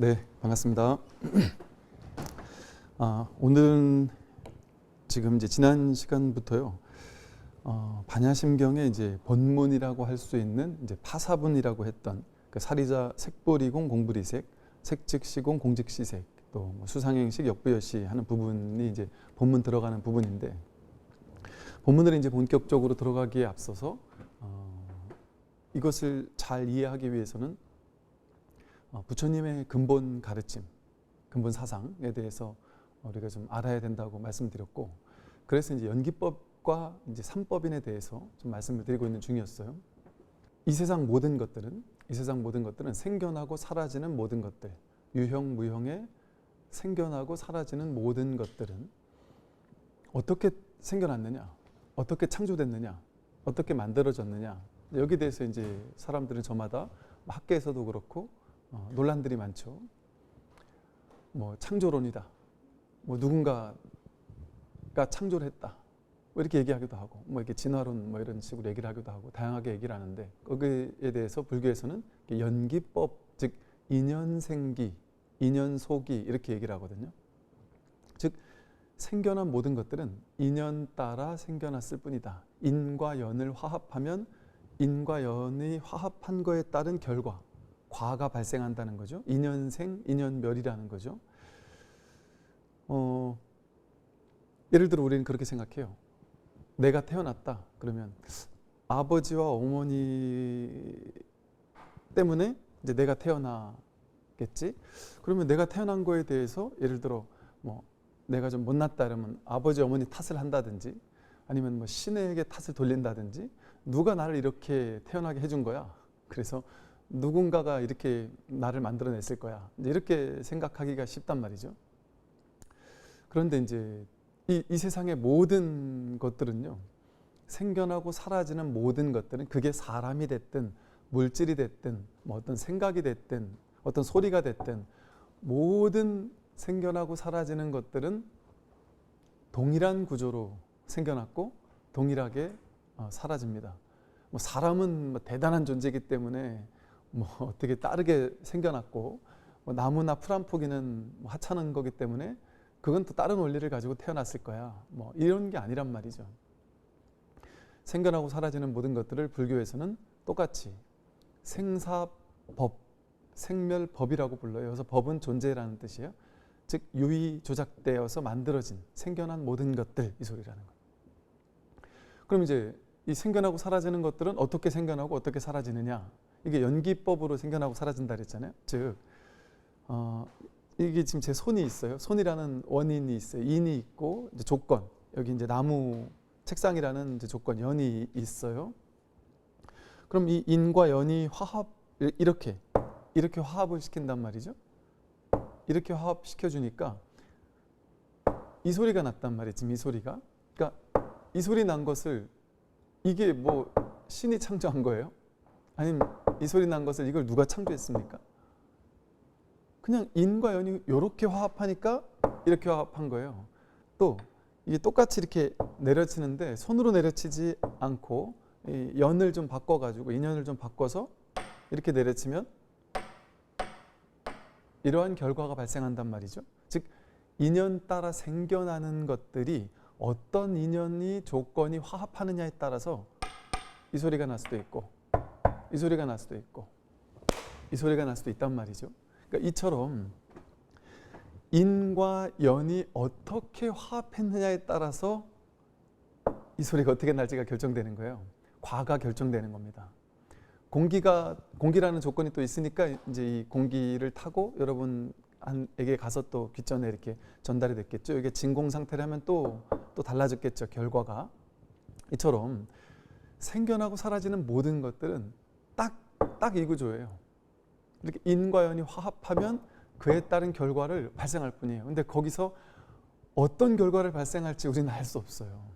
네, 반갑습니다. 오늘은 지금 이제 지난 시간부터요, 반야심경의 이제 본문이라고 할 수 있는 이제 파사분이라고 했던 그 사리자 색불이공 공불이색, 색즉시공 공즉시색, 또 수상행식 역부여시 하는 부분이 이제 본문 들어가는 부분인데, 본문을 이제 본격적으로 들어가기에 앞서서 이것을 잘 이해하기 위해서는 부처님의 근본 가르침, 근본 사상에 대해서 우리가 좀 알아야 된다고 말씀드렸고, 그래서 이제 연기법과 이제 삼법인에 대해서 좀 말씀을 드리고 있는 중이었어요. 이 세상 모든 것들은 생겨나고 사라지는 모든 것들, 유형 무형의 생겨나고 사라지는 모든 것들은 어떻게 생겨났느냐, 어떻게 창조됐느냐, 어떻게 만들어졌느냐, 여기에 대해서 이제 사람들은 저마다 학계에서도 그렇고 논란들이 많죠. 뭐 창조론이다, 뭐 누군가가 창조를 했다, 뭐 이렇게 얘기하기도 하고, 뭐 이렇게 진화론 뭐 이런 식으로 얘기를 하기도 하고, 다양하게 얘기를 하는데, 거기에 대해서 불교에서는 연기법, 즉 인연생기, 인연소기 이렇게 얘기를 하거든요. 즉 생겨난 모든 것들은 인연 따라 생겨났을 뿐이다. 인과 연을 화합하면 인과 연이 화합한 거에 따른 결과, 과가 발생한다는 거죠. 인연생, 인연멸이라는 거죠. 예를 들어 우리는 그렇게 생각해요. 내가 태어났다 그러면 아버지와 어머니 때문에 이제 내가 태어나겠지. 그러면 내가 태어난 거에 대해서 예를 들어 뭐 내가 좀 못났다 그러면 아버지 어머니 탓을 한다든지, 아니면 뭐 신에게 탓을 돌린다든지, 누가 나를 이렇게 태어나게 해준 거야, 그래서 누군가가 이렇게 나를 만들어냈을 거야, 이렇게 생각하기가 쉽단 말이죠. 그런데 이제 이 세상의 모든 것들은요, 생겨나고 사라지는 모든 것들은, 그게 사람이 됐든 물질이 됐든 뭐 어떤 생각이 됐든 어떤 소리가 됐든, 모든 생겨나고 사라지는 것들은 동일한 구조로 생겨났고 동일하게 사라집니다. 뭐 사람은 뭐 대단한 존재이기 때문에 뭐 어떻게 다르게 생겨났고, 뭐 나무나 풀 한 포기는 뭐 하찮은 거기 때문에 그건 또 다른 원리를 가지고 태어났을 거야, 뭐 이런 게 아니란 말이죠. 생겨나고 사라지는 모든 것들을 불교에서는 똑같이 생사법, 생멸법이라고 불러요. 그래서 법은 존재라는 뜻이에요. 즉 유의 조작되어서 만들어진 생겨난 모든 것들, 이 소리라는 거예요. 그럼 이제 이 생겨나고 사라지는 것들은 어떻게 생겨나고 어떻게 사라지느냐, 이게 연기법으로 생겨나고 사라진다 그랬잖아요. 즉 이게 지금 제 손이 있어요. 손이라는 원인이 있어요. 인이 있고 이제 조건, 여기 이제 나무 책상이라는 이제 조건, 연이 있어요. 그럼 이 인과 연이 이렇게 화합을 시킨단 말이죠. 이렇게 화합시켜 주니까 이 소리가 났단 말이에요. 지금 이 소리가, 그러니까 이 소리 난 것을, 이게 뭐 신이 창조한 거예요? 아니면 이 소리 난 것을 이걸 누가 창조했습니까? 그냥 인과 연이 이렇게 화합하니까 이렇게 화합한 거예요. 또 이게 똑같이 이렇게 내려치는데 손으로 내려치지 않고 이 연을 좀 바꿔가지고, 인연을 좀 바꿔서 이렇게 내려치면 이러한 결과가 발생한단 말이죠. 즉 인연 따라 생겨나는 것들이 어떤 인연이 조건이 화합하느냐에 따라서 이 소리가 날 수도 있고, 이 소리가 날 수도 있고, 이 소리가 날 수도 있단 말이죠. 그러니까 이처럼 인과 연이 어떻게 화합했느냐에 따라서 이 소리가 어떻게 날지가 결정되는 거예요. 과가 결정되는 겁니다. 공기라는 조건이 또 있으니까 이제 이 공기를 타고 여러분에게 가서 또 귓전에 이렇게 전달이 됐겠죠. 이게 진공 상태라면 또 달라졌겠죠, 결과가. 이처럼 생겨나고 사라지는 모든 것들은 딱 이 구조예요. 이렇게 인과 연이 화합하면 그에 따른 결과를 발생할 뿐이에요. 근데 거기서 어떤 결과를 발생할지 우리는 알 수 없어요.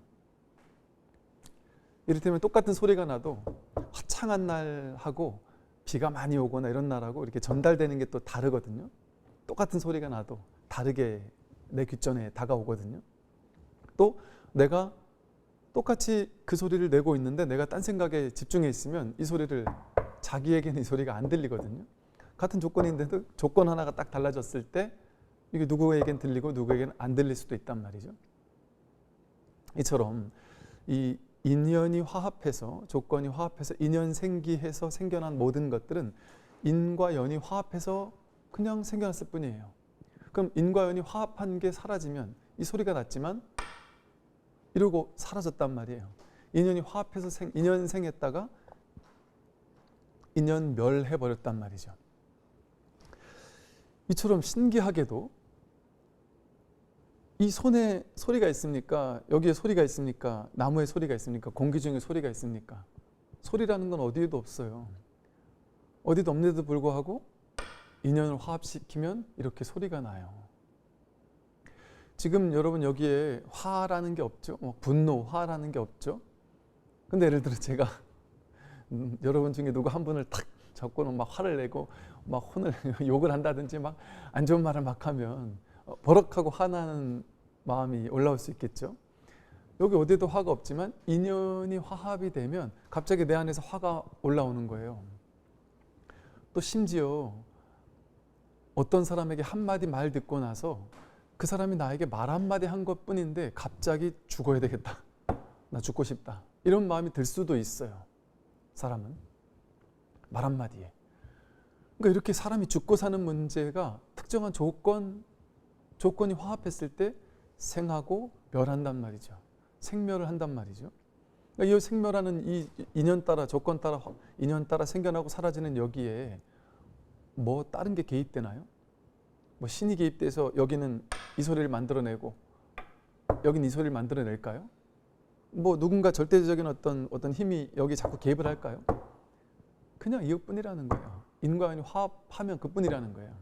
이를테면 똑같은 소리가 나도 화창한 날하고 비가 많이 오거나 이런 날하고 이렇게 전달되는 게 또 다르거든요. 똑같은 소리가 나도 다르게 내 귓전에 다가오거든요. 또 내가 똑같이 그 소리를 내고 있는데 내가 딴 생각에 집중해 있으면 이 소리를, 자기에게는 이 소리가 안 들리거든요. 같은 조건인데도 조건 하나가 딱 달라졌을 때 이게 누구에겐 들리고 누구에겐 안 들릴 수도 있단 말이죠. 이처럼 이 인연이 화합해서, 조건이 화합해서 인연 생기해서 생겨난 모든 것들은 인과 연이 화합해서 그냥 생겨났을 뿐이에요. 그럼 인과 연이 화합한 게 사라지면 이 소리가 났지만 이러고 사라졌단 말이에요. 인연이 화합해서 인연 생했다가 인연 멸해버렸단 말이죠. 이처럼 신기하게도 이 손에 소리가 있습니까? 여기에 소리가 있습니까? 나무에 소리가 있습니까? 공기 중에 소리가 있습니까? 소리라는 건 어디에도 없어요. 어디도 없는데도 불구하고 인연을 화합시키면 이렇게 소리가 나요. 지금 여러분 여기에 화라는 게 없죠? 분노, 화라는 게 없죠? 근데 예를 들어 제가 여러분 중에 누구 한 분을 탁 잡고는 막 화를 내고 막 혼을 욕을 한다든지 막 안 좋은 말을 막 하면 버럭하고 화나는 마음이 올라올 수 있겠죠. 여기 어디에도 화가 없지만 인연이 화합이 되면 갑자기 내 안에서 화가 올라오는 거예요. 또 심지어 어떤 사람에게 한마디 말 듣고 나서 그 사람이 나에게 말 한마디 한 것뿐인데 갑자기 죽어야 되겠다, 나 죽고 싶다, 이런 마음이 들 수도 있어요. 사람은 말 한마디에. 그러니까 이렇게 사람이 죽고 사는 문제가 특정한 조건이 화합했을 때 생하고 멸한단 말이죠. 생멸을 한단 말이죠. 그러니까 이 생멸하는 이 인연 따라, 조건 따라, 인연 따라 생겨나고 사라지는 여기에 뭐 다른 게 개입되나요? 뭐 신이 개입돼서 여기는 이 소리를 만들어내고 여긴 이 소리를 만들어낼까요? 뭐 누군가 절대적인 어떤 힘이 여기 자꾸 개입을 할까요? 그냥 이것뿐이라는 거예요. 인과 연이 화합하면 그뿐이라는 거예요.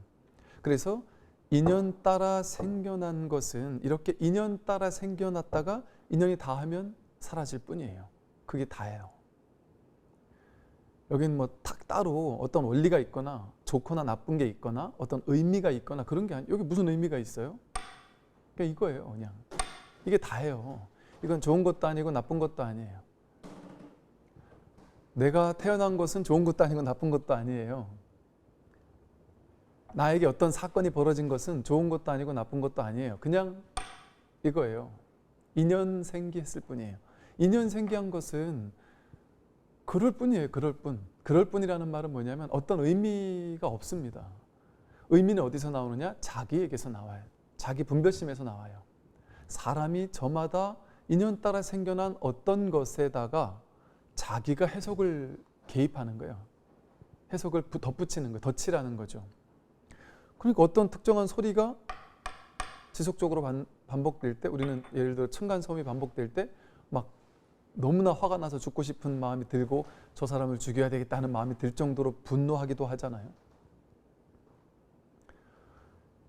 그래서 인연 따라 생겨난 것은 이렇게 인연 따라 생겨났다가 인연이 다하면 사라질 뿐이에요. 그게 다예요. 여긴 뭐 딱 따로 어떤 원리가 있거나 좋거나 나쁜 게 있거나 어떤 의미가 있거나 그런 게 아니에요. 여기 무슨 의미가 있어요? 그냥 이거예요. 그냥 이게 다예요. 이건 좋은 것도 아니고 나쁜 것도 아니에요. 내가 태어난 것은 좋은 것도 아니고 나쁜 것도 아니에요. 나에게 어떤 사건이 벌어진 것은 좋은 것도 아니고 나쁜 것도 아니에요. 그냥 이거예요. 인연 생기했을 뿐이에요. 인연 생기한 것은 그럴 뿐이에요. 그럴 뿐. 그럴 뿐이라는 말은 뭐냐면 어떤 의미가 없습니다. 의미는 어디서 나오느냐? 자기에게서 나와요. 자기 분별심에서 나와요. 사람이 저마다 인연 따라 생겨난 어떤 것에다가 자기가 해석을 개입하는 거예요. 해석을 덧붙이는 거예요. 덧칠하는 거죠. 그러니까 어떤 특정한 소리가 지속적으로 반복될 때, 우리는 예를 들어 층간소음이 반복될 때 막 너무나 화가 나서 죽고 싶은 마음이 들고 저 사람을 죽여야 되겠다는 마음이 들 정도로 분노하기도 하잖아요.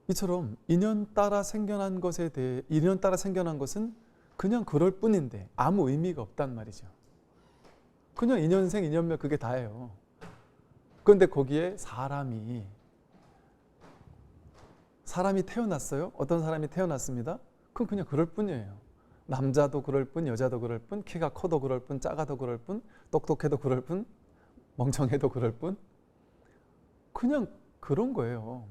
이처럼 인연 따라 생겨난 것에 대해, 인연 따라 생겨난 것은 그냥 그럴 뿐인데 아무 의미가 없단 말이죠. 그냥 인연생 인연멸 그게 다예요. 그런데 거기에 사람이 태어났어요. 어떤 사람이 태어났습니다. 그건 그냥 그럴 뿐이에요. 남자도 그럴 뿐, 여자도 그럴 뿐, 키가 커도 그럴 뿐, 작아도 그럴 뿐, 똑똑해도 그럴 뿐, 멍청해도 그럴 뿐, 그냥 그런 거예요.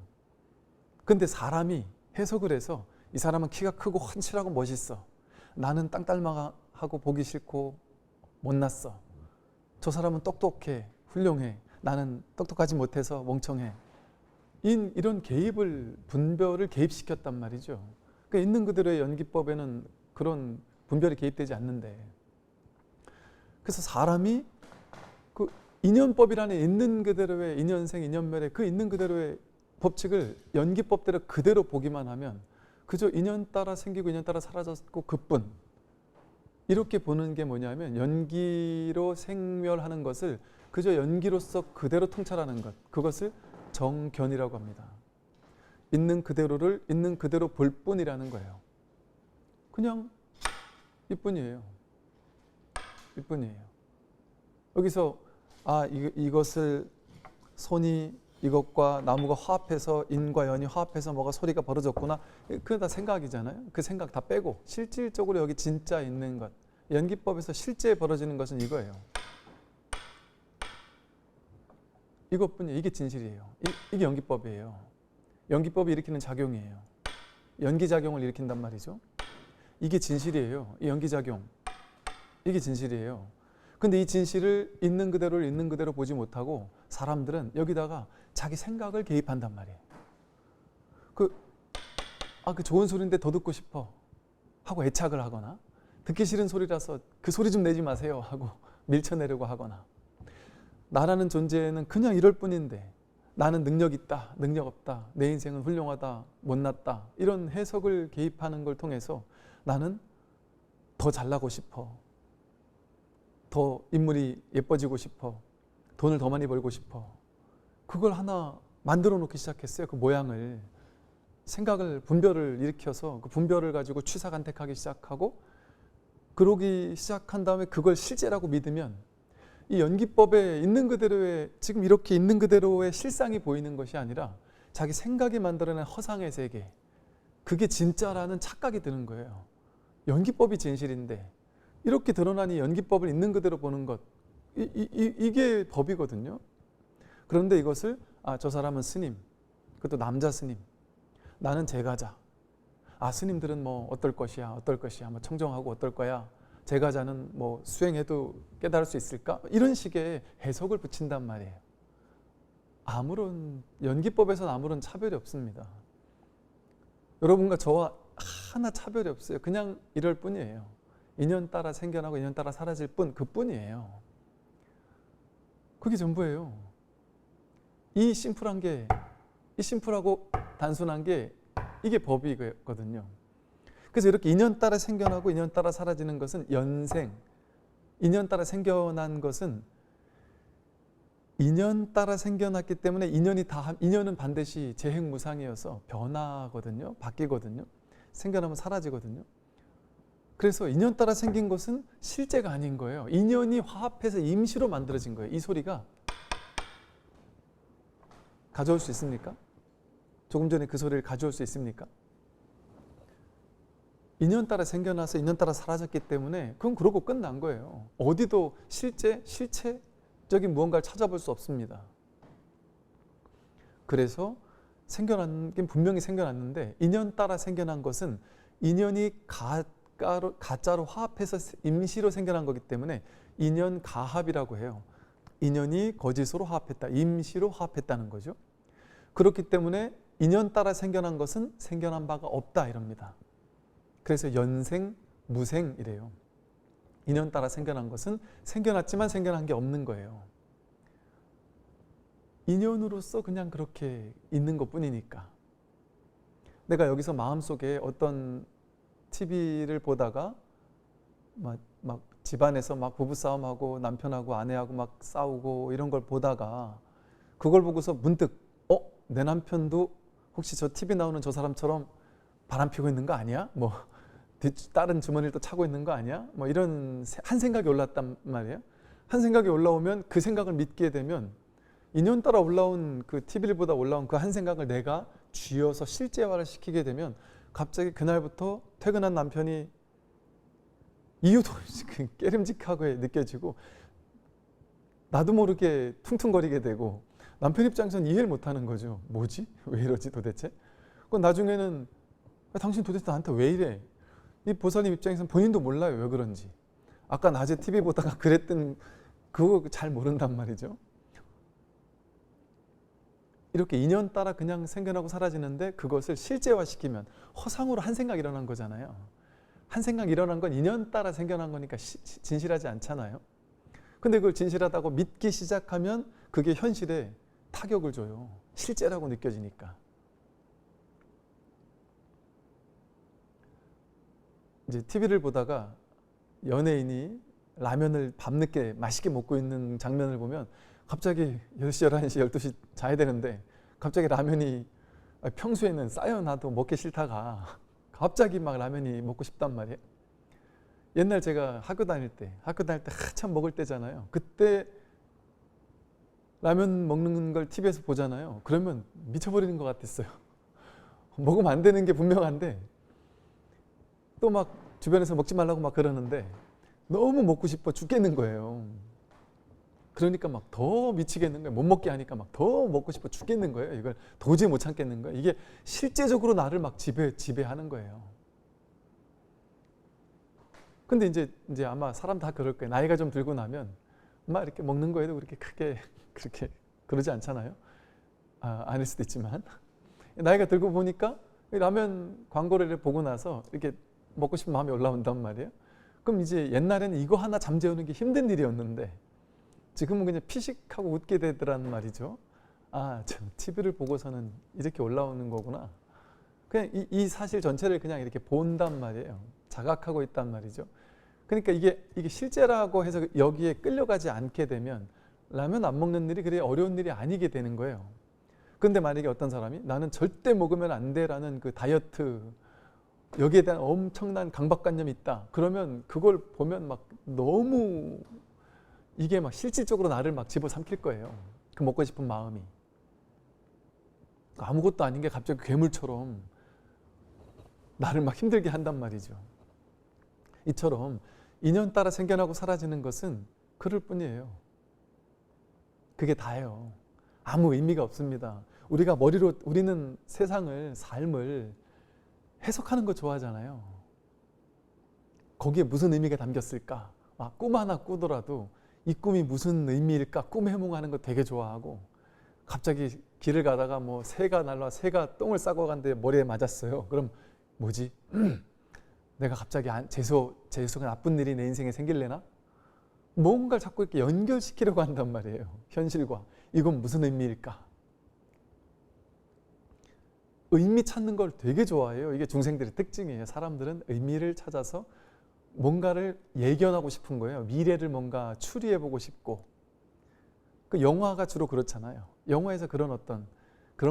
근데 사람이 해석을 해서 이 사람은 키가 크고 훤칠하고 멋있어, 나는 땅딸망하고 보기 싫고 못났어, 저 사람은 똑똑해 훌륭해, 나는 똑똑하지 못해서 멍청해, 이런 분별을 개입시켰단 말이죠. 그러니까 있는 그대로의 연기법에는 그런 분별이 개입되지 않는데, 그래서 사람이 그 인연법이라는 있는 그대로의 인연생 인연멸의 그 있는 그대로의 법칙을 연기법대로 그대로 보기만 하면 그저 인연 따라 생기고 인연 따라 사라졌고 그뿐, 이렇게 보는 게 뭐냐면 연기로 생멸하는 것을 그저 연기로서 그대로 통찰하는 것, 그것을 정견이라고 합니다. 있는 그대로를 있는 그대로 볼 뿐이라는 거예요. 그냥 이뿐이에요. 이뿐이에요. 여기서 이것을 손이 이것과 나무가 화합해서 인과 연이 화합해서 뭐가 소리가 벌어졌구나, 그게 다 생각이잖아요. 그 생각 다 빼고 실질적으로 여기 진짜 있는 것, 연기법에서 실제 벌어지는 것은 이거예요. 이것뿐이에요. 이게 진실이에요. 이게 연기법이에요. 연기법이 일으키는 작용이에요. 연기작용을 일으킨단 말이죠. 이게 진실이에요. 이 연기작용. 이게 진실이에요. 근데 이 진실을 있는 그대로 보지 못하고 사람들은 여기다가 자기 생각을 개입한단 말이에요. 그 좋은 소리인데 더 듣고 싶어 하고 애착을 하거나, 듣기 싫은 소리라서 그 소리 좀 내지 마세요 하고 밀쳐내려고 하거나, 나라는 존재는 그냥 이럴 뿐인데 나는 능력 있다, 능력 없다, 내 인생은 훌륭하다, 못났다, 이런 해석을 개입하는 걸 통해서 나는 더 잘나고 싶어, 더 인물이 예뻐지고 싶어, 돈을 더 많이 벌고 싶어, 그걸 하나 만들어 놓기 시작했어요. 그 모양을, 생각을, 분별을 일으켜서 그 분별을 가지고 취사간택하기 시작하고, 그러기 시작한 다음에 그걸 실제라고 믿으면 이 연기법에 있는 그대로의, 지금 이렇게 있는 그대로의 실상이 보이는 것이 아니라 자기 생각이 만들어낸 허상의 세계, 그게 진짜라는 착각이 드는 거예요. 연기법이 진실인데 이렇게 드러난 이 연기법을 있는 그대로 보는 것, 이게 법이거든요. 그런데 이것을 저 사람은 스님, 그것도 남자 스님, 나는 제가자, 스님들은 뭐 어떨 것이야 뭐 청정하고 어떨 거야, 제가자는 뭐 수행해도 깨달을 수 있을까, 이런 식의 해석을 붙인단 말이에요. 아무런 연기법에서는 아무런 차별이 없습니다. 여러분과 저와 하나 차별이 없어요. 그냥 이럴 뿐이에요. 인연 따라 생겨나고 인연 따라 사라질 뿐, 그뿐이에요. 그게 전부예요. 이 심플하고 단순한 게 이게 법이거든요. 그래서 이렇게 인연 따라 생겨나고 인연 따라 사라지는 것은 연생, 인연 따라 생겨난 것은 인연 따라 생겨났기 때문에 인연은 반드시 재행무상이어서 변하거든요. 바뀌거든요. 생겨나면 사라지거든요. 그래서 인연 따라 생긴 것은 실제가 아닌 거예요. 인연이 화합해서 임시로 만들어진 거예요. 이 소리가 가져올 수 있습니까? 조금 전에 그 소리를 가져올 수 있습니까? 인연 따라 생겨나서 인연 따라 사라졌기 때문에 그건 그러고 끝난 거예요. 어디도 실체적인 무언가를 찾아볼 수 없습니다. 그래서 생겨난 분명히 생겨났는데, 인연 따라 생겨난 것은 인연이 가짜로 화합해서 임시로 생겨난 거기 때문에 인연 가합이라고 해요. 인연이 거짓으로 화합했다, 임시로 화합했다는 거죠. 그렇기 때문에 인연 따라 생겨난 것은 생겨난 바가 없다, 이럽니다. 그래서 연생, 무생이래요. 인연 따라 생겨난 것은 생겨났지만 생겨난 게 없는 거예요. 인연으로서 그냥 그렇게 있는 것뿐이니까. 내가 여기서 마음속에 어떤 TV를 보다가 막 집안에서 막 부부싸움하고 남편하고 아내하고 막 싸우고 이런 걸 보다가 그걸 보고서 문득 내 남편도 혹시 저 TV 나오는 저 사람처럼 바람 피고 있는 거 아니야? 뭐 다른 주머니를 또 차고 있는 거 아니야? 뭐 이런 한 생각이 올랐단 말이에요. 한 생각이 올라오면 그 생각을 믿게 되면 인연 따라 올라온 그 TV를 보다 올라온 그 한 생각을 내가 쥐어서 실제화를 시키게 되면 갑자기 그날부터 퇴근한 남편이 이유도 없이 깨름직하게 느껴지고 나도 모르게 퉁퉁거리게 되고 남편 입장에서는 이해를 못하는 거죠. 뭐지? 왜 이러지 도대체? 그건 나중에는 당신 도대체 나한테 왜 이래? 이 보살님 입장에서는 본인도 몰라요. 왜 그런지. 아까 낮에 TV 보다가 그랬던 그거 잘 모른단 말이죠. 이렇게 인연 따라 그냥 생겨나고 사라지는데 그것을 실제화시키면 허상으로 한 생각 일어난 거잖아요. 한 생각 일어난 건 인연 따라 생겨난 거니까 진실하지 않잖아요. 근데 그걸 진실하다고 믿기 시작하면 그게 현실에 타격을 줘요. 실제라고 느껴지니까. 이제 TV를 보다가 연예인이 라면을 밤늦게 맛있게 먹고 있는 장면을 보면 갑자기 10시, 11시, 12시 자야 되는데 갑자기 라면이 평소에는 쌓여놔도 먹기 싫다가 갑자기 막 라면이 먹고 싶단 말이에요. 옛날 제가 학교 다닐 때 한참 먹을 때잖아요. 그때 라면 먹는 걸 TV에서 보잖아요. 그러면 미쳐버리는 것 같았어요. 먹으면 안 되는 게 분명한데 또 막 주변에서 먹지 말라고 막 그러는데 너무 먹고 싶어 죽겠는 거예요. 그러니까 막 더 미치겠는 거예요. 못 먹게 하니까 막 더 먹고 싶어 죽겠는 거예요. 이걸 도저히 못 참겠는 거예요. 이게 실제적으로 나를 막 지배하는 거예요. 근데 이제 아마 사람 다 그럴 거예요. 나이가 좀 들고 나면 막 이렇게 먹는 거에도 그렇게 크게 그렇게 그러지 않잖아요. 아닐 수도 있지만 나이가 들고 보니까 라면 광고를 보고 나서 이렇게 먹고 싶은 마음이 올라온단 말이에요. 그럼 이제 옛날에는 이거 하나 잠재우는 게 힘든 일이었는데 지금은 그냥 피식하고 웃게 되더란 말이죠. 저 TV를 보고서는 이렇게 올라오는 거구나. 그냥 이 사실 전체를 그냥 이렇게 본단 말이에요. 자각하고 있단 말이죠. 그러니까 이게 실제라고 해서 여기에 끌려가지 않게 되면 라면 안 먹는 일이 그리 어려운 일이 아니게 되는 거예요. 근데 만약에 어떤 사람이 나는 절대 먹으면 안 돼라는 그 다이어트 여기에 대한 엄청난 강박관념이 있다. 그러면 그걸 보면 막 너무 이게 막 실질적으로 나를 막 집어삼킬 거예요. 그 먹고 싶은 마음이. 아무것도 아닌 게 갑자기 괴물처럼 나를 막 힘들게 한단 말이죠. 이처럼 인연 따라 생겨나고 사라지는 것은 그럴 뿐이에요. 그게 다예요. 아무 의미가 없습니다. 우리가 머리로 우리는 세상을 삶을 해석하는 거 좋아하잖아요. 거기에 무슨 의미가 담겼을까? 꿈 하나 꾸더라도 이 꿈이 무슨 의미일까? 꿈 해몽하는 거 되게 좋아하고 갑자기 길을 가다가 뭐 새가 날라와 새가 똥을 싸고 간데 머리에 맞았어요. 그럼 뭐지? 내가 갑자기 재수가 나쁜 일이 내 인생에 생길래나? 뭔가를 자꾸 이렇게 연결시키려고 한단 말이에요. 현실과. 이건 무슨 의미일까? 의미 찾는 걸 되게 좋아해요. 이게 중생들의 특징이에요. 사람들은 의미를 찾아서 뭔가를 예견하고 싶은 거예요. 미래를 뭔가 추리해보고 싶고. 그 영화가 주로 그렇잖아요. 영화에서 그런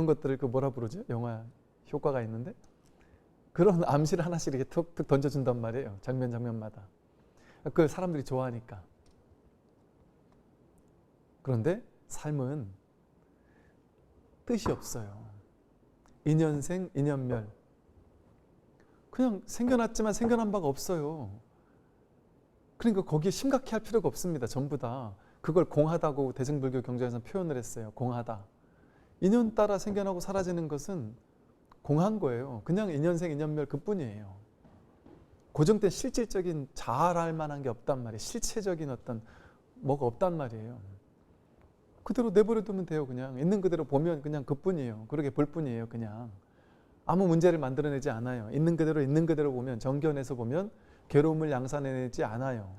것들을 뭐라 부르죠? 영화 효과가 있는데 그런 암시를 하나씩 이렇게 툭툭 던져준단 말이에요. 장면마다. 그걸 사람들이 좋아하니까. 그런데 삶은 뜻이 없어요. 인연생, 인연멸. 그냥 생겨났지만 생겨난 바가 없어요. 그러니까 거기에 심각해 할 필요가 없습니다. 전부 다. 그걸 공하다고 대승불교 경전에서 표현을 했어요. 공하다. 인연 따라 생겨나고 사라지는 것은 공한 거예요. 그냥 인연생, 인연멸 그뿐이에요. 고정된 실질적인 자아할 만한 게 없단 말이에요. 실체적인 뭐가 없단 말이에요. 그대로 내버려 두면 돼요. 그냥 있는 그대로 보면 그냥 그뿐이에요. 그렇게 볼 뿐이에요. 그냥 아무 문제를 만들어내지 않아요. 있는 그대로 보면 정견에서 보면 괴로움을 양산해내지 않아요.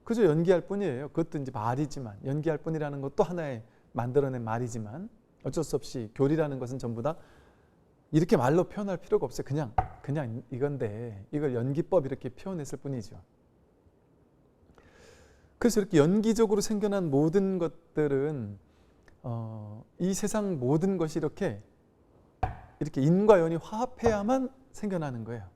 그저 연기할 뿐이에요. 그것도 이제 말이지만 연기할 뿐이라는 것도 하나의 만들어낸 말이지만 어쩔 수 없이 교리라는 것은 전부 다 이렇게 말로 표현할 필요가 없어요. 그냥 이건데 이걸 연기법 이렇게 표현했을 뿐이죠. 그래서 이렇게 연기적으로 생겨난 모든 것들은 이 세상 모든 것이 이렇게 인과 연이 화합해야만 생겨나는 거예요.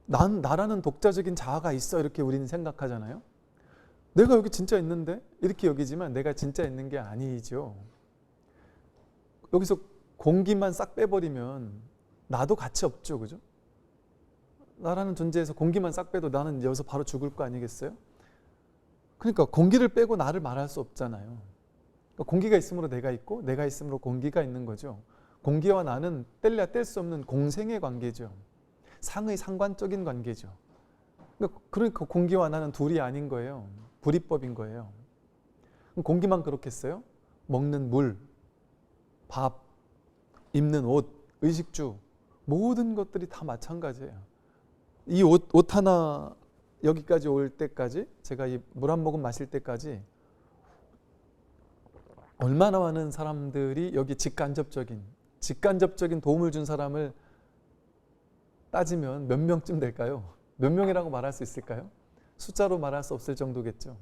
나라는 독자적인 자아가 있어 이렇게 우리는 생각하잖아요. 내가 여기 진짜 있는데 이렇게 여기지만 내가 진짜 있는 게 아니죠. 여기서 공기만 싹 빼버리면 나도 가치 없죠. 그죠? 나라는 존재에서 공기만 싹 빼도 나는 여기서 바로 죽을 거 아니겠어요? 그러니까 공기를 빼고 나를 말할 수 없잖아요. 그러니까 공기가 있으므로 내가 있고 내가 있으므로 공기가 있는 거죠. 공기와 나는 뗄래야 뗄 수 없는 공생의 관계죠. 상의 상관적인 관계죠. 그러니까 공기와 나는 둘이 아닌 거예요. 불이법인 거예요. 공기만 그렇겠어요? 먹는 물, 밥, 입는 옷, 의식주 모든 것들이 다 마찬가지예요. 이 옷 하나 여기까지 올 때까지 제가 이 물 한 모금 마실 때까지 얼마나 많은 사람들이 여기 직간접적인 도움을 준 사람을 따지면 몇 명쯤 될까요? 몇 명이라고 말할 수 있을까요? 숫자로 말할 수 없을 정도겠죠.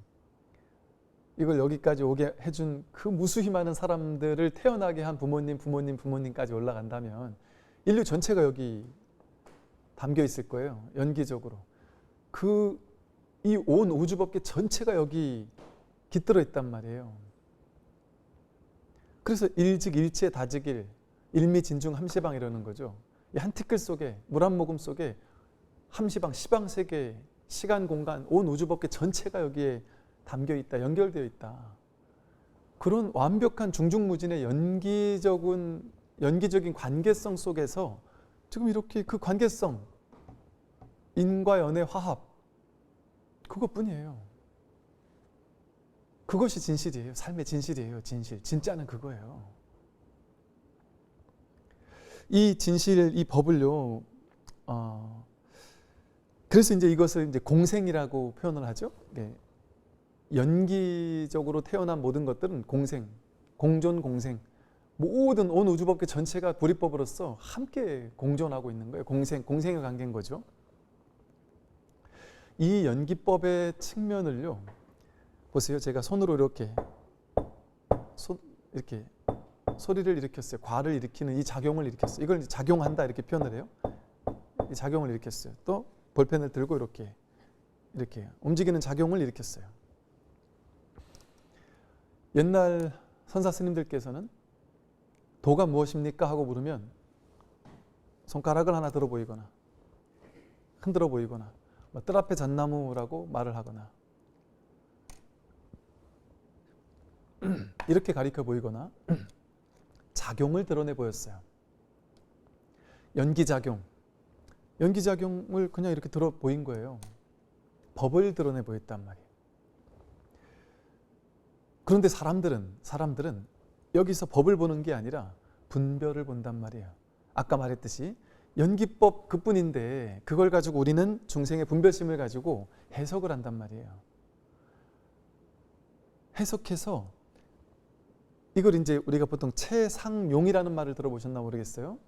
이걸 여기까지 오게 해준 그 무수히 많은 사람들을 태어나게 한 부모님까지 올라간다면 인류 전체가 여기 담겨 있을 거예요. 연기적으로. 이 온 우주법계 전체가 여기 깃들어 있단 말이에요. 그래서 일직일체 다직일, 일미진중 함시방 이러는 거죠. 이 한 티끌 속에, 물 한 모금 속에 함시방, 시방세계, 시간, 공간, 온 우주법계 전체가 여기에 담겨 있다, 연결되어 있다. 그런 완벽한 중중무진의 연기적인 관계성 속에서 지금 이렇게 그 관계성, 인과 연의 화합, 그것뿐이에요. 그것이 진실이에요. 삶의 진실이에요. 진실. 진짜는 그거예요. 이 진실, 이 법을요. 그래서 이제 이것을 이제 공생이라고 표현을 하죠. 연기적으로 태어난 모든 것들은 공생, 공존, 공생. 모든 온 우주법계 전체가 불이법으로서 함께 공존하고 있는 거예요. 공생의 관계인 거죠. 이 연기법의 측면을요. 보세요. 제가 손으로 이렇게 소리를 일으켰어요. 과를 일으키는 이 작용을 일으켰어요. 이걸 이제 작용한다 이렇게 표현을 해요. 이 작용을 일으켰어요. 또 볼펜을 들고 이렇게 움직이는 작용을 일으켰어요. 옛날 선사 스님들께서는 도가 무엇입니까? 하고 물으면 손가락을 하나 들어 보이거나 흔들어 보이거나 뜰 앞에 잣나무라고 말을 하거나 이렇게 가리켜 보이거나 작용을 드러내 보였어요. 연기작용을 그냥 이렇게 들어 보인 거예요. 법을 드러내 보였단 말이에요. 그런데 사람들은 여기서 법을 보는 게 아니라 분별을 본단 말이에요. 아까 말했듯이 연기법 그뿐인데 그걸 가지고 우리는 중생의 분별심을 가지고 해석을 한단 말이에요. 해석해서 이걸 이제 우리가 보통 체상용이라는 말을 들어보셨나 모르겠어요.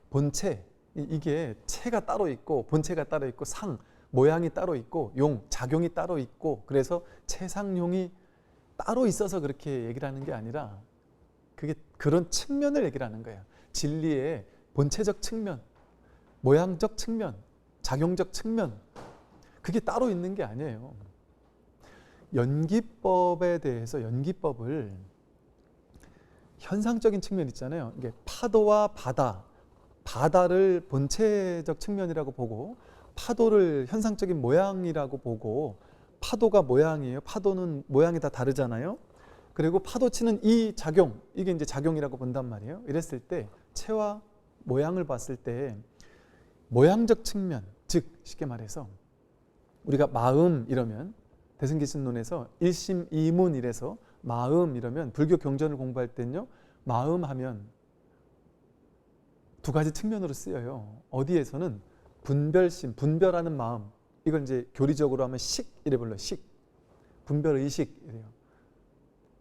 본체, 이게 체가 따로 있고 본체가 따로 있고 상, 모양이 따로 있고 용, 작용이 따로 있고 그래서 체상용이 따로 있어서 그렇게 얘기를 하는 게 아니라 그게 그런 측면을 얘기를 하는 거예요. 진리의 본체적 측면, 모양적 측면, 작용적 측면 그게 따로 있는 게 아니에요. 연기법에 대해서 연기법을 현상적인 측면 있잖아요. 이게 파도와 바다를 본체적 측면이라고 보고 파도를 현상적인 모양이라고 보고 파도가 모양이에요. 파도는 모양이 다 다르잖아요. 그리고 파도 치는 이 작용, 이게 이제 작용이라고 본단 말이에요. 이랬을 때 체와 모양을 봤을 때 모양적 측면, 즉 쉽게 말해서 우리가 마음 이러면 대승기신론에서 일심이문 이래서 마음 이러면 불교 경전을 공부할 때는요. 마음 하면 두 가지 측면으로 쓰여요. 어디에서는 분별심, 분별하는 마음 이걸 이제 교리적으로 하면 식 이래 불러요. 식, 분별의식 이래요.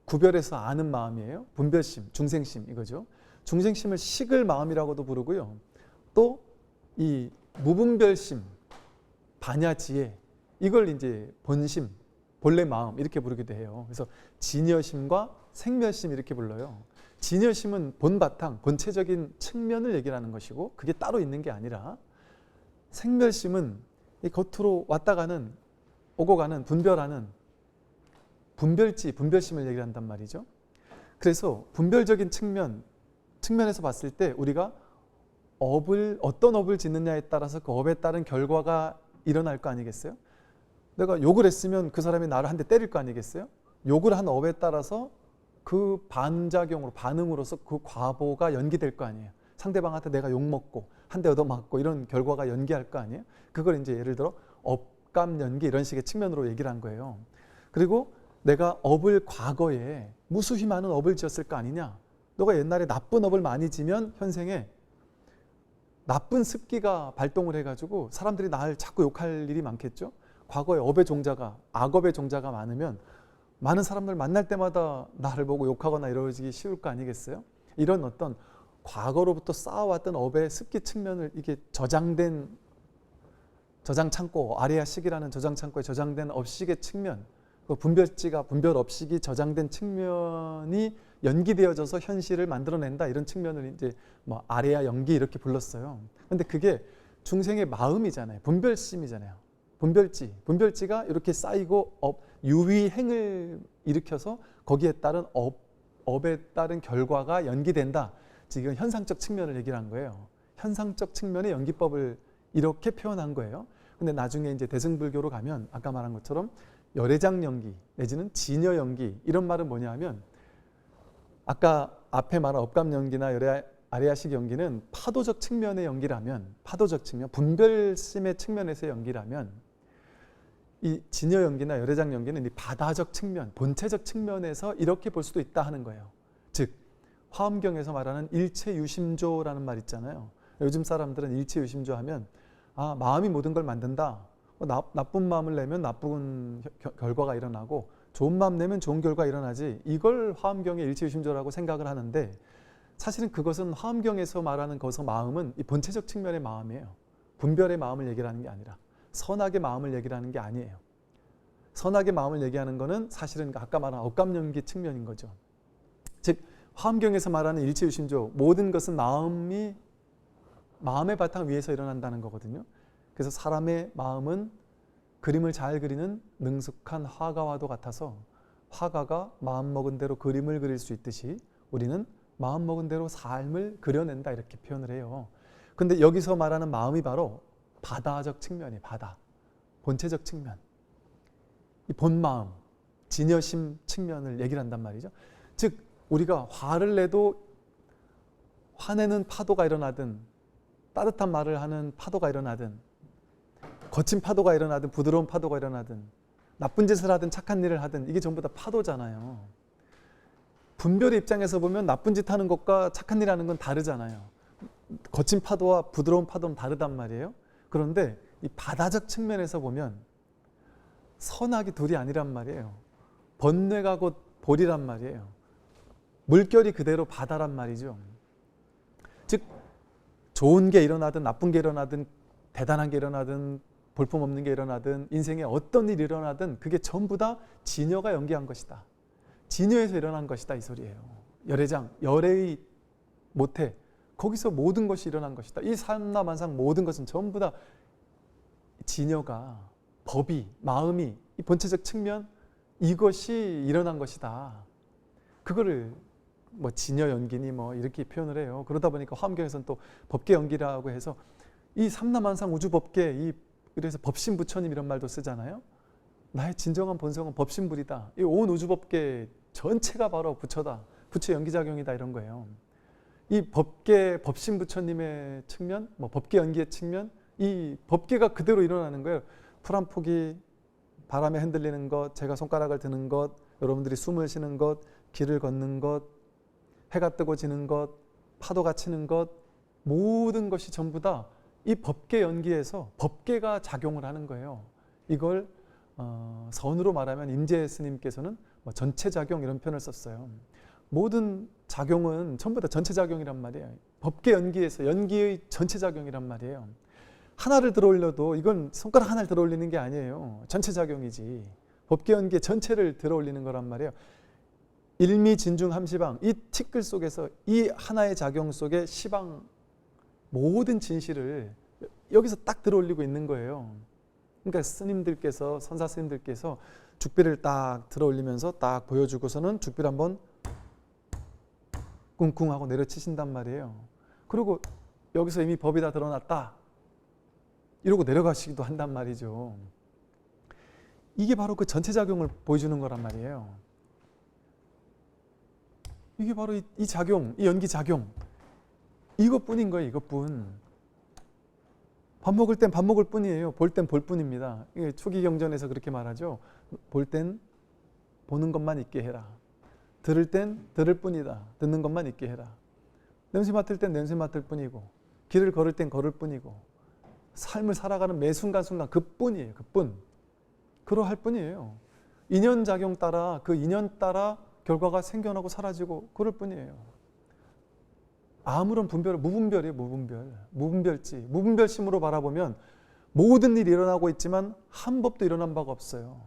구별해서 아는 마음이에요. 분별심, 중생심 이거죠. 중생심을 식을 마음이라고도 부르고요. 또 이 무분별심, 반야지혜 이걸 이제 본심, 본래 마음 이렇게 부르기도 해요. 그래서 진여심과 생멸심 이렇게 불러요. 진여심은 본바탕, 본체적인 측면을 얘기하는 것이고 그게 따로 있는 게 아니라 생멸심은 이 겉으로 왔다 가는 오고 가는 분별하는 분별심을 얘기한단 말이죠. 그래서 분별적인 측면에서 봤을 때 우리가 어떤 업을 짓느냐에 따라서 그 업에 따른 결과가 일어날 거 아니겠어요? 내가 욕을 했으면 그 사람이 나를 한 대 때릴 거 아니겠어요? 욕을 한 업에 따라서 그 반응으로서 그 과보가 연기될 거 아니에요. 상대방한테 내가 욕먹고 한 대 얻어맞고 이런 결과가 연기할 거 아니에요. 그걸 이제 예를 들어 업감 연기 이런 식의 측면으로 얘기를 한 거예요. 그리고 내가 업을 과거에 무수히 많은 업을 지었을 거 아니냐. 너가 옛날에 나쁜 업을 많이 지면 현생에 나쁜 습기가 발동을 해가지고 사람들이 나를 자꾸 욕할 일이 많겠죠. 과거에 악업의 종자가 많으면 많은 사람들 만날 때마다 나를 보고 욕하거나 이러기 쉬울 거 아니겠어요? 이런 어떤 과거로부터 쌓아왔던 업의 습기 측면을 이게 저장된 저장창고, 아리아식이라는 저장창고에 저장된 업식의 측면, 그 분별 업식이 저장된 측면이 연기되어져서 현실을 만들어낸다 이런 측면을 이제 뭐 아리아 연기 이렇게 불렀어요. 근데 그게 중생의 마음이잖아요. 분별심이잖아요. 분별지가 이렇게 쌓이고 유의행을 일으켜서 거기에 따른 업에 따른 결과가 연기된다. 지금 현상적 측면을 얘기를 한 거예요. 현상적 측면의 연기법을 이렇게 표현한 거예요. 근데 나중에 이제 대승불교로 가면 아까 말한 것처럼 열애장 연기 내지는 진여 연기, 이런 말은 뭐냐 하면 아까 앞에 말한 업감 연기나 아레아식 연기는 파도적 측면의 연기라면, 파도적 측면, 분별심의 측면에서의 연기라면, 이 진여 연기나 열애장 연기는 이 바다적 측면, 본체적 측면에서 이렇게 볼 수도 있다 하는 거예요. 즉 화엄경에서 말하는 일체유심조라는 말 있잖아요. 요즘 사람들은 일체유심조 하면 마음이 모든 걸 만든다. 나쁜 마음을 내면 나쁜 결과가 일어나고 좋은 마음 내면 좋은 결과가 일어나지, 이걸 화엄경의 일체유심조라고 생각을 하는데, 사실은 그것은 화엄경에서 말하는 것의 마음은 이 본체적 측면의 마음이에요. 분별의 마음을 얘기하는 게 아니라 선악의 마음을 얘기하는 게 아니에요. 선악의 마음을 얘기하는 것은 사실은 아까 말한 억감연기 측면인 거죠. 즉 화엄경에서 말하는 일체유심조, 모든 것은 마음의 바탕 위에서 일어난다는 거거든요. 그래서 사람의 마음은 그림을 잘 그리는 능숙한 화가와도 같아서 화가가 마음먹은 대로 그림을 그릴 수 있듯이 우리는 마음먹은 대로 삶을 그려낸다, 이렇게 표현을 해요. 근데 여기서 말하는 마음이 바로 바다적 측면이에요. 바다, 본체적 측면, 이 본마음, 진여심 측면을 얘기를 한단 말이죠. 즉 우리가 화를 내도 화내는 파도가 일어나든 따뜻한 말을 하는 파도가 일어나든 거친 파도가 일어나든 부드러운 파도가 일어나든 나쁜 짓을 하든 착한 일을 하든 이게 전부 다 파도잖아요. 분별의 입장에서 보면 나쁜 짓 하는 것과 착한 일 하는 건 다르잖아요. 거친 파도와 부드러운 파도는 다르단 말이에요. 그런데 이 바다적 측면에서 보면 선악이 둘이 아니란 말이에요. 번뇌가 곧 볼이란 말이에요. 물결이 그대로 바다란 말이죠. 즉 좋은 게 일어나든 나쁜 게 일어나든 대단한 게 일어나든 볼품없는 게 일어나든 인생에 어떤 일이 일어나든 그게 전부 다 진여가 연기한 것이다. 진여에서 일어난 것이다, 이 소리예요. 열애장, 열애의 모태, 거기서 모든 것이 일어난 것이다. 이 삼라만상 모든 것은 전부 다 진여가, 법이, 마음이, 이 본체적 측면, 이것이 일어난 것이다. 그거를 뭐 진여 연기니 뭐 이렇게 표현을 해요. 그러다 보니까 화엄경에서는 또 법계 연기라고 해서 이 삼라만상 우주법계, 그래서 법신부처님 이런 말도 쓰잖아요. 나의 진정한 본성은 법신불이다. 이 온 우주법계 전체가 바로 부처다. 부처 연기작용이다, 이런 거예요. 이 법계, 법신부처님의 측면, 뭐 법계 연기의 측면, 이 법계가 그대로 일어나는 거예요. 풀 한 폭이 바람에 흔들리는 것, 제가 손가락을 드는 것, 여러분들이 숨을 쉬는 것, 길을 걷는 것, 해가 뜨고 지는 것, 파도가 치는 것, 모든 것이 전부 다 이 법계 연기에서 법계가 작용을 하는 거예요. 이걸 선으로 말하면 임재 스님께서는 뭐 전체작용 이런 표현을 썼어요. 모든 작용은 전부 다 전체작용이란 말이에요. 법계 연기에서 연기의 전체작용이란 말이에요. 하나를 들어올려도 이건 손가락 하나를 들어올리는 게 아니에요. 전체작용이지. 법계 연기의 전체를 들어올리는 거란 말이에요. 일미진중함시방, 이 티끌 속에서 이 하나의 작용 속에 시방 모든 진실을 여기서 딱 들어올리고 있는 거예요. 그러니까 스님들께서, 선사 스님들께서 죽비를 딱 들어올리면서 딱 보여주고서는 죽비를 한번 쿵쿵하고 내려치신단 말이에요. 그리고 여기서 이미 법이 다 드러났다 이러고 내려가시기도 한단 말이죠. 이게 바로 그 전체작용을 보여주는 거란 말이에요. 이게 바로 이 작용, 이 연기작용, 이것뿐인 거예요. 이것뿐. 밥 먹을 땐 밥 먹을 뿐이에요. 볼 땐 볼 뿐입니다. 이게 초기 경전에서 그렇게 말하죠. 볼 땐 보는 것만 있게 해라. 들을 땐 들을 뿐이다. 듣는 것만 있게 해라. 냄새 맡을 땐 냄새 맡을 뿐이고, 길을 걸을 땐 걸을 뿐이고, 삶을 살아가는 매 순간순간 그뿐이에요. 그뿐. 그러할 뿐이에요. 인연작용 따라, 그 인연 따라 결과가 생겨나고 사라지고 그럴 뿐이에요. 아무런 분별, 무분별이에요. 무분별지. 무분별심으로 바라보면 모든 일이 일어나고 있지만 한 법도 일어난 바가 없어요.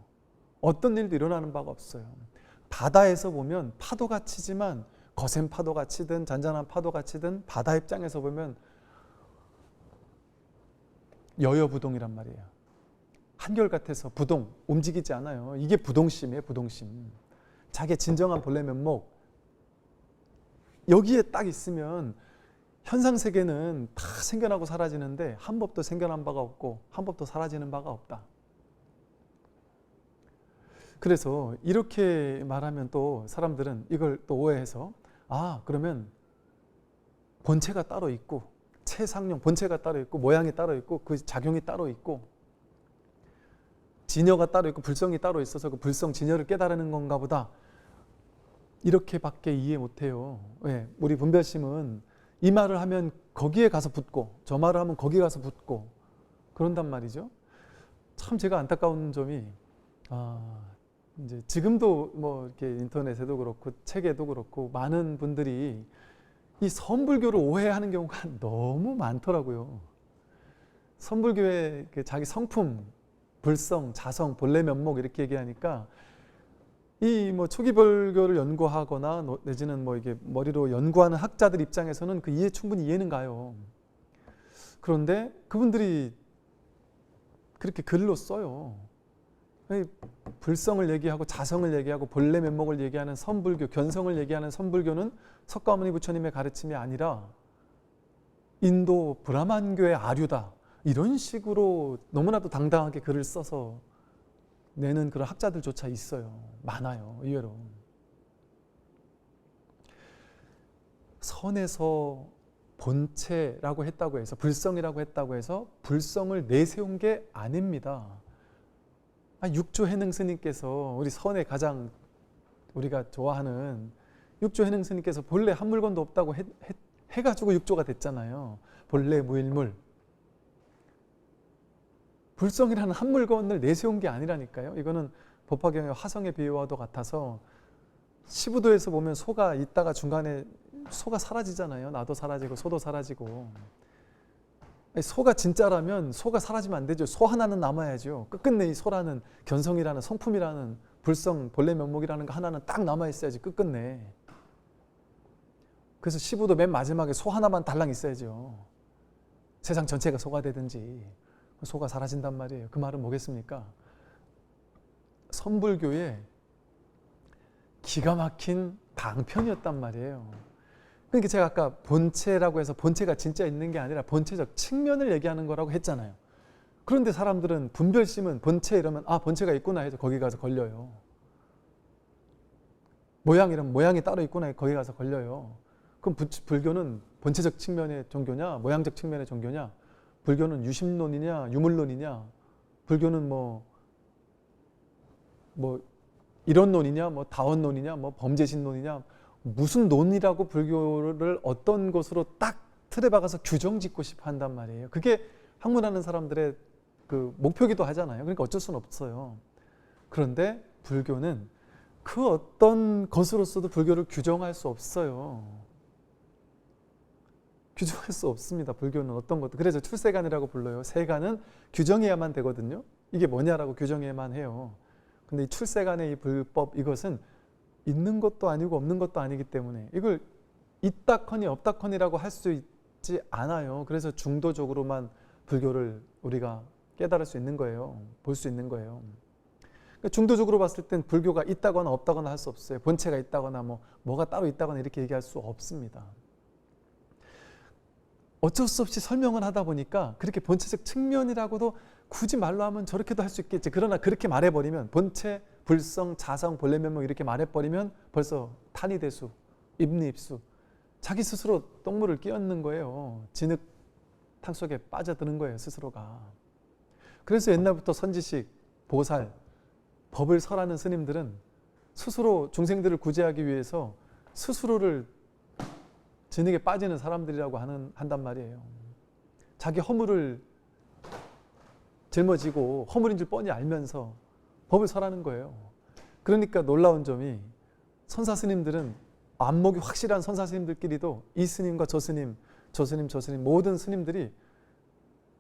어떤 일도 일어나는 바가 없어요. 바다에서 보면 파도가 치지만 거센 파도가 치든 잔잔한 파도가 치든 바다 입장에서 보면 여여부동이란 말이에요. 한결같아서 부동, 움직이지 않아요. 이게 부동심이에요. 부동심. 자기의 진정한 본래 면목, 여기에 딱 있으면 현상세계는 다 생겨나고 사라지는데 한 법도 생겨난 바가 없고 한 법도 사라지는 바가 없다. 그래서 이렇게 말하면 또 사람들은 이걸 또 오해해서 그러면 본체가 따로 있고 체상용 본체가 따로 있고 모양이 따로 있고 그 작용이 따로 있고 진여가 따로 있고 불성이 따로 있어서 그 불성 진여를 깨달는 건가 보다, 이렇게밖에 이해 못해요. 왜? 우리 분별심은 이 말을 하면 거기에 가서 붙고 저 말을 하면 거기 가서 붙고 그런단 말이죠. 참 제가 안타까운 점이 이제 지금도 뭐 이렇게 인터넷에도 그렇고 책에도 그렇고 많은 분들이 이 선불교를 오해하는 경우가 너무 많더라고요. 선불교의 자기 성품, 불성, 자성, 본래 면목 이렇게 얘기하니까 이 뭐 초기 불교를 연구하거나 내지는 뭐 이게 머리로 연구하는 학자들 입장에서는 그 충분히 이해는 가요. 그런데 그분들이 그렇게 글로 써요. 불성을 얘기하고 자성을 얘기하고 본래 면목을 얘기하는 선불교, 견성을 얘기하는 선불교는 석가모니 부처님의 가르침이 아니라 인도 브라만교의 아류다, 이런 식으로 너무나도 당당하게 글을 써서 내는 그런 학자들조차 있어요. 많아요. 의외로. 선에서 본체라고 했다고 해서, 불성이라고 했다고 해서 불성을 내세운 게 아닙니다. 육조 해능 스님께서, 우리 선에 가장 우리가 좋아하는 육조 해능 스님께서 본래 한 물건도 없다고 해가지고 육조가 됐잖아요. 본래 무일물. 불성이라는 한 물건을 내세운 게 아니라니까요. 이거는 법화경의 화성의 비유와도 같아서 시부도에서 보면 소가 있다가 중간에 소가 사라지잖아요. 나도 사라지고 소도 사라지고. 소가 진짜라면 소가 사라지면 안 되죠. 소 하나는 남아야죠. 끝끝내 이 소라는 견성이라는 성품이라는 불성, 본래 면목이라는 거 하나는 딱 남아있어야지, 끝끝내. 그래서 시부도 맨 마지막에 소 하나만 달랑 있어야죠. 세상 전체가 소가 되든지. 소가 사라진단 말이에요. 그 말은 뭐겠습니까? 선불교의 기가 막힌 방편이었단 말이에요. 그러니까 제가 아까 본체라고 해서 본체가 진짜 있는 게 아니라 본체적 측면을 얘기하는 거라고 했잖아요. 그런데 사람들은 분별심은 본체 이러면 본체가 있구나 해서 거기 가서 걸려요. 모양 이러면 모양이 따로 있구나 해서 거기 가서 걸려요. 그럼 불교는 본체적 측면의 종교냐 모양적 측면의 종교냐, 불교는 유심론이냐 유물론이냐, 불교는 뭐 이론론이냐 뭐 다원론이냐 뭐 범죄신론이냐, 무슨 논이라고 불교를 어떤 것으로 딱 틀에 박아서 규정 짓고 싶어 한단 말이에요. 그게 학문하는 사람들의 그 목표기도 하잖아요. 그러니까 어쩔 수는 없어요. 그런데 불교는 그 어떤 것으로서도 불교를 규정할 수 없어요. 규정할 수 없습니다. 불교는 어떤 것도. 그래서 출세관이라고 불러요. 세관은 규정해야만 되거든요. 이게 뭐냐라고 규정해야만 해요. 근데 이 출세관의 이 불법, 이것은 있는 것도 아니고 없는 것도 아니기 때문에 이걸 있다커니 없다커니라고 할 수 있지 않아요. 그래서 중도적으로만 불교를 우리가 깨달을 수 있는 거예요. 볼 수 있는 거예요. 그러니까 중도적으로 봤을 땐 불교가 있다거나 없다거나 할 수 없어요. 본체가 있다거나 뭐가 따로 있다거나 이렇게 얘기할 수 없습니다. 어쩔 수 없이 설명을 하다 보니까 그렇게 본체적 측면이라고도 굳이 말로 하면 저렇게도 할 수 있겠지. 그러나 그렇게 말해버리면 본체, 불성, 자성, 본래 면목 이렇게 말해버리면 벌써 탄이대수, 입리입수, 자기 스스로 똥물을 끼얹는 거예요. 진흙탕 속에 빠져드는 거예요, 스스로가. 그래서 옛날부터 선지식, 보살, 법을 설하는 스님들은 스스로 중생들을 구제하기 위해서 스스로를 진흙에 빠지는 사람들이라고 한단 말이에요. 자기 허물을 짊어지고 허물인 줄 뻔히 알면서 법을 설하는 거예요. 그러니까 놀라운 점이 선사 스님들은 안목이 확실한 선사 스님들끼리도 이 스님과 저 스님, 저 스님, 저 스님 모든 스님들이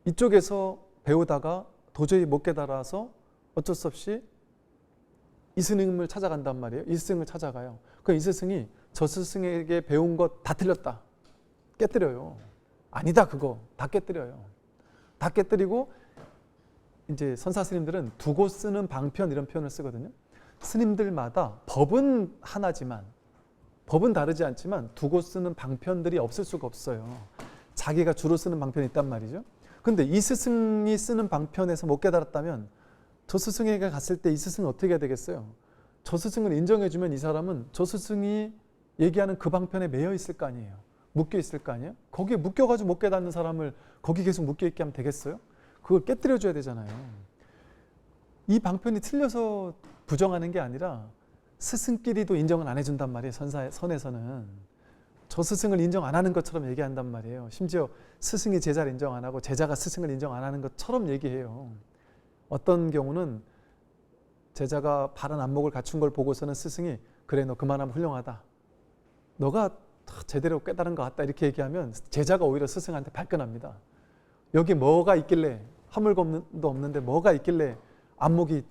이쪽에서 배우다가 도저히 못 깨달아서 어쩔 수 없이 이 스님을 찾아간단 말이에요. 이 스승을 찾아가요. 그 이 스승이 저 스승에게 배운 것 다 틀렸다. 깨뜨려요. 아니다 그거. 다 깨뜨려요. 다 깨뜨리고 이제 선사 스님들은 두고 쓰는 방편 이런 표현을 쓰거든요. 스님들마다 법은 하나지만 법은 다르지 않지만 두고 쓰는 방편들이 없을 수가 없어요. 자기가 주로 쓰는 방편이 있단 말이죠. 근데 이 스승이 쓰는 방편에서 못 깨달았다면 저 스승에게 갔을 때 이 스승은 어떻게 해야 되겠어요? 저 스승을 인정해주면 이 사람은 저 스승이 얘기하는 그 방편에 매여 있을 거 아니에요. 묶여 있을 거 아니에요. 거기에 묶여가지고 못 깨닫는 사람을 거기 계속 묶여 있게 하면 되겠어요? 그걸 깨뜨려줘야 되잖아요. 이 방편이 틀려서 부정하는 게 아니라 스승끼리도 인정을 안 해준단 말이에요. 선에서는. 저 스승을 인정 안 하는 것처럼 얘기한단 말이에요. 심지어 스승이 제자를 인정 안 하고 제자가 스승을 인정 안 하는 것처럼 얘기해요. 어떤 경우는 제자가 바른 안목을 갖춘 걸 보고서는 스승이 그래 너 그만하면 훌륭하다. 너가 제대로 깨달은 것 같다 이렇게 얘기하면 제자가 오히려 스승한테 발끈합니다. 여기 뭐가 있길래 화물검도 없는데 뭐가 있길래 안목이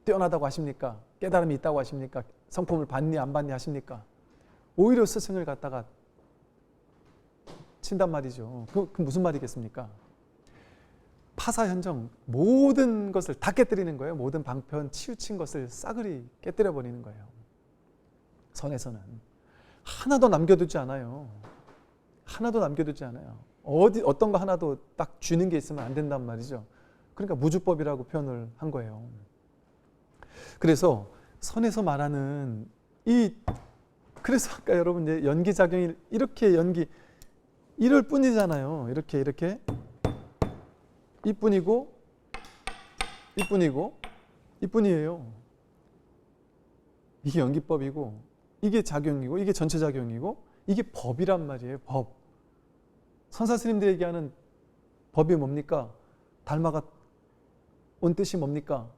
뛰어나다고 하십니까? 깨달음이 있다고 하십니까? 성품을 받니 안 받니 하십니까? 오히려 스승을 갖다가 친단 말이죠. 그 무슨 말이겠습니까? 파사현정 모든 것을 다 깨뜨리는 거예요. 모든 방편 치우친 것을 싸그리 깨뜨려 버리는 거예요. 선에서는 하나도 남겨두지 않아요. 하나도 남겨두지 않아요. 어떤 거 하나도 딱 쥐는 게 있으면 안 된단 말이죠. 그러니까 무주법이라고 표현을 한 거예요. 그래서 선에서 말하는 그래서 아까 여러분 연기작용이 이렇게 이럴 뿐이잖아요. 이렇게 이뿐이고 이뿐이에요. 이게 연기법이고 이게 작용이고 이게 전체 작용이고 이게 법이란 말이에요. 법. 선사 스님들이 얘기하는 법이 뭡니까? 달마가 온 뜻이 뭡니까?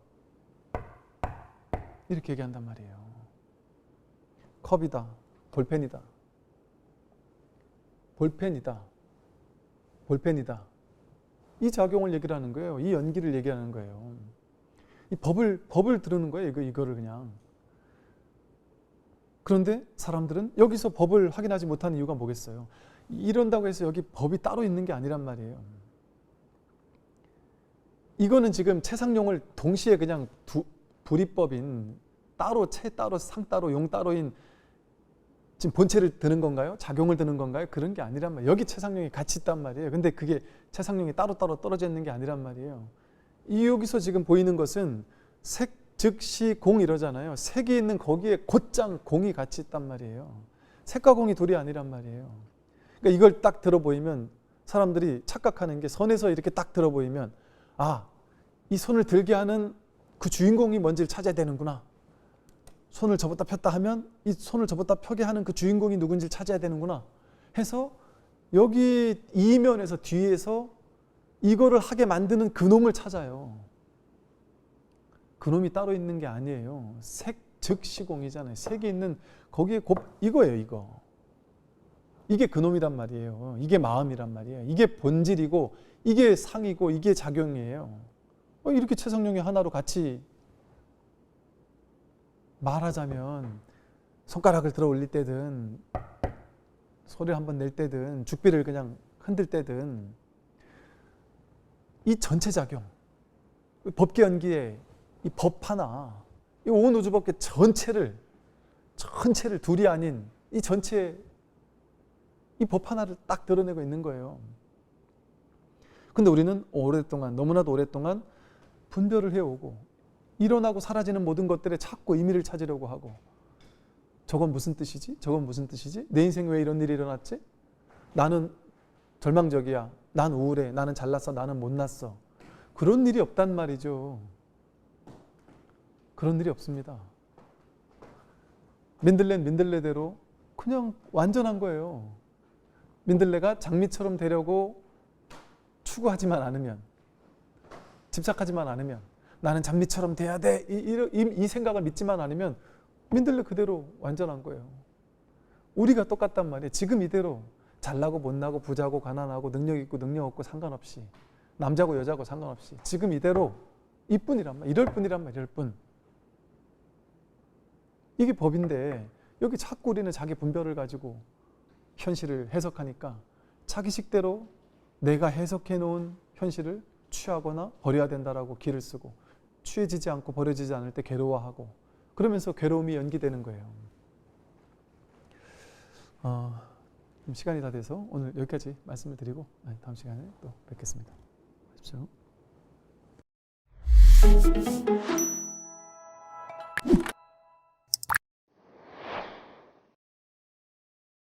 이렇게 얘기한단 말이에요. 컵이다. 볼펜이다. 볼펜이다. 이 작용을 얘기를 하는 거예요. 이 연기를 얘기하는 거예요. 이 법을 들으는 거예요. 이거를 그냥. 그런데 사람들은 여기서 법을 확인하지 못하는 이유가 뭐겠어요? 이런다고 해서 여기 법이 따로 있는 게 아니란 말이에요. 이거는 지금 채상용을 동시에 그냥 불이법인 채 따로 상 따로 용 따로인 지금 본체를 드는 건가요? 작용을 드는 건가요? 그런 게 아니란 말이에요. 여기 채상용이 같이 있단 말이에요. 근데 그게 채상용이 따로따로 떨어져 있는 게 아니란 말이에요. 여기서 지금 보이는 것은 색, 즉시, 공 이러잖아요. 색이 있는 거기에 곧장 공이 같이 있단 말이에요. 색과 공이 둘이 아니란 말이에요. 그러니까 이걸 딱 들어보이면 사람들이 착각하는 게 선에서 이렇게 딱 들어보이면 이 손을 들게 하는 그 주인공이 뭔지를 찾아야 되는구나. 손을 접었다 폈다 하면 이 손을 접었다 펴게 하는 그 주인공이 누군지를 찾아야 되는구나 해서 여기 이면에서 뒤에서 이거를 하게 만드는 그놈을 찾아요. 그놈이 따로 있는 게 아니에요. 색, 즉, 시공이잖아요. 색이 있는 거기에 이거예요. 이거. 이게 그놈이란 말이에요. 이게 마음이란 말이에요. 이게 본질이고 이게 상이고 이게 작용이에요. 이렇게 채상용이 하나로 같이 말하자면 손가락을 들어 올릴 때든 소리를 한번 낼 때든 죽비를 그냥 흔들 때든 이 전체 작용, 법계 연기의 이 법 하나, 이 온 우주법계 전체를 둘이 아닌 이 전체 이 법 하나를 딱 드러내고 있는 거예요. 근데 우리는 너무나도 오랫동안 분별을 해오고 일어나고 사라지는 모든 것들에 자꾸 의미를 찾으려고 하고 저건 무슨 뜻이지? 저건 무슨 뜻이지? 내 인생에 왜 이런 일이 일어났지? 나는 절망적이야. 난 우울해. 나는 잘났어. 나는 못났어. 그런 일이 없단 말이죠. 그런 일이 없습니다. 민들레대로 그냥 완전한 거예요. 민들레가 장미처럼 되려고 추구하지만 않으면, 집착하지만 않으면, 나는 장미처럼 돼야 돼. 이 생각을 믿지만 않으면 민들레 그대로 완전한 거예요. 우리가 똑같단 말이에요. 지금 이대로 잘나고 못나고 부자고 가난하고 능력 있고 능력 없고 상관없이 남자고 여자고 상관없이 지금 이대로 이뿐이란 말, 이럴 뿐이란 말, 이럴 뿐. 이게 법인데 여기 자꾸 우리는 자기 분별을 가지고 현실을 해석하니까 자기식대로 내가 해석해 놓은 현실을 취하거나 버려야 된다라고 기를 쓰고 취해지지 않고 버려지지 않을 때 괴로워하고 그러면서 괴로움이 연기되는 거예요. 시간이 다 돼서 오늘 여기까지 말씀을 드리고 다음 시간에 또 뵙겠습니다. 하십시오.